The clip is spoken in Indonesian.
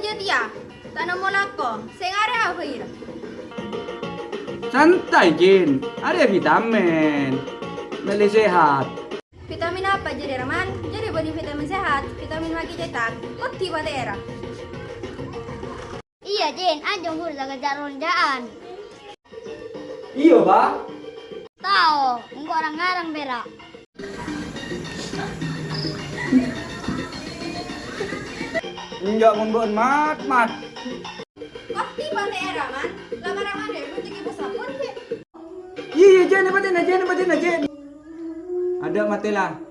dia dia. Tanam molako. Sengare apa ira? Santai Jin, ada vitamin. Beli sehat. Vitamin apa jadi Raman? Jadi body vitamin sehat, vitamin magi cetak. Kok tiba daerah? Iya, Jen, anjong hur jaga jaron jaan. Iya, Pak. Tahu, enggak orang ngarang berak. Enggak ngomong mat. Kok tiba daerah man? Lama-lama deh, lu tinggi besar pun deh. Iya, Jen, Jen. Ada matilah.